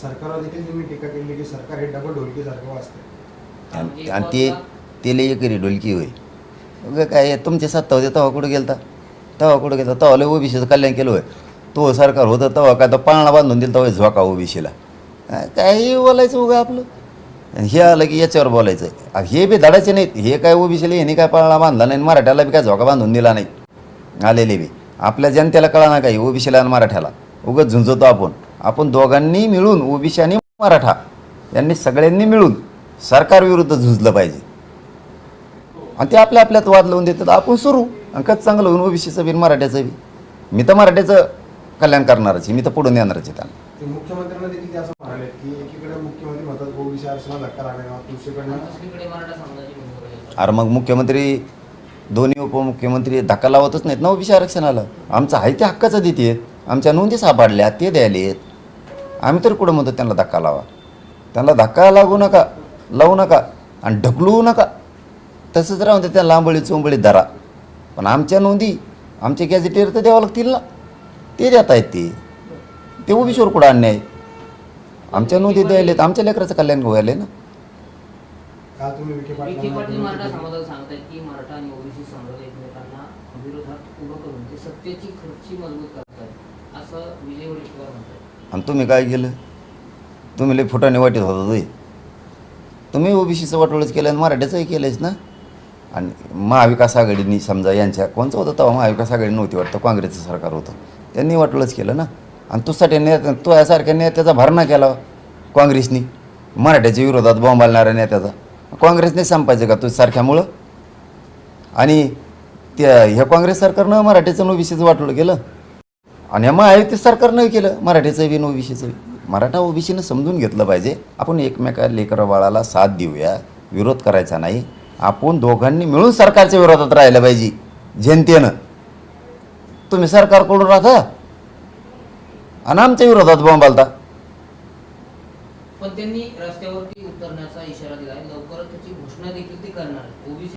सरकारवर देखील तुम्ही टीका केली की सरकार हे डबल ढोलकीसारखं वाजतंय आणि ते लई करी ढोलकी होय. उगा काय तुमच्या सत्ता होते तेव्हा कुठं गेलता, तेव्हा लय ओबीसीचं कल्याण केलं होय. तो सरकार होतं तेव्हा काय तर पाळणा बांधून दिलं तेव्हा झोका ओबीसीला. काही बोलायचं उगा आपलं. आणि हे आलं की याच्यावर बोलायचं. हे बी धडाचे नाहीत. हे काय ओबीसीला ह्याने काय पाळणा बांधला नाही, मराठ्याला बी काय झोका बांधून दिला नाही. आलेले बी आपल्या जनतेला कळा ना काही ओबीसीला आणि मराठ्याला उगाच झुंजतो आपण दोघांनी मिळून ओबीसी आणि मराठा यांनी सगळ्यांनी मिळून सरकारविरुद्ध झुंजलं पाहिजे. आणि ते आपल्या आपल्यात वाद लावून देतात. आपण सुरू आणि कच चांगलं होऊन ओबीसीचं बी मराठ्याचं बी. मी तर मराठ्याचं कल्याण करणारच आहे, मी तर पुढून येणारच आहे त्यांना. मुख्यमंत्र्यांना देखील ते असं म्हणाले की एकीकडे मुख्यमंत्री म्हणतात ओबीसी आरक्षणाला धक्का लागला, दुसरीकडनं अरे मग मुख्यमंत्री दोन्ही उपमुख्यमंत्री धक्का लावतच नाहीत ना ओबीसी आरक्षणाला. आमचं आहे ते हक्काचं देतात, आमच्या नोंदी सापडल्या ते द्यायलेत. आम्ही तर कुठं म्हणतो त्यांना धक्का लावा. त्यांना धक्का लावू नका आणि ढकलू नका. तसंच राहून ते त्या लांबळी चोंबळी धरा. पण आमच्या नोंदी आमचे गॅझेटियर तर द्यावं लागतील ना, ते देत आहेत ते ओबीसीवर कुठं अन्याय. आमच्या नोंदी द्यायलेत, आमच्या लेकराचं कल्याण व्हायला ना. का तुम्ही विखे पाटील मराठा समाजाला सांगतायत की मराठा आणि ओबीसी समाज एकमेकांना विरोधात उभं करून ते सत्तेची खुर्ची मजबूत करतात असं विजय वडेट्टीवार म्हणतात. आणि तुम्ही काय केलं? तुम्ही लई फुटाने वाटीत होता तुम्ही. तुम्ही ओबीसीचं वाटोळच केलं आणि मराठ्याचंही केलंच ना. आणि महाविकास आघाडीनी समजा यांच्या कोणचं होतं तेव्हा महाविकास आघाडी नव्हती वाटतं, काँग्रेसचं सरकार होतं, त्यांनी वाटोळच केलं ना. आणि तो यासारख्या नेत्याचा भरणा केला काँग्रेसनी, मराठ्याच्या विरोधात बॉम्बालणाऱ्या नेत्याचा. काँग्रेसने संपायचं का तुझ्यासारख्यामुळं? आणि त्या ह्या काँग्रेस सरकारनं मराठ्याचं ओबीसीचं वाटोळं केलं आणि ह्या महायुती सरकारनं केलं मराठ्याचं बी ओबीसीचं. मराठा ओबीसीनं समजून घेतलं पाहिजे. आपण एकमेका लेकरा बाळाला साथ देऊया, विरोध करायचा नाही. आपण दोघांनी मिळून सरकारच्या विरोधात राहिलं पाहिजे जनतेनं. तुम्ही सरकारकडून राहता आणि आमच्या विरोधात बॉम्बालता. पण त्यांनी रस्त्यावरती उतरण्याचा इशारा दिलाय, लवकरच त्याची घोषणा देखील ते करणार. ओबीसी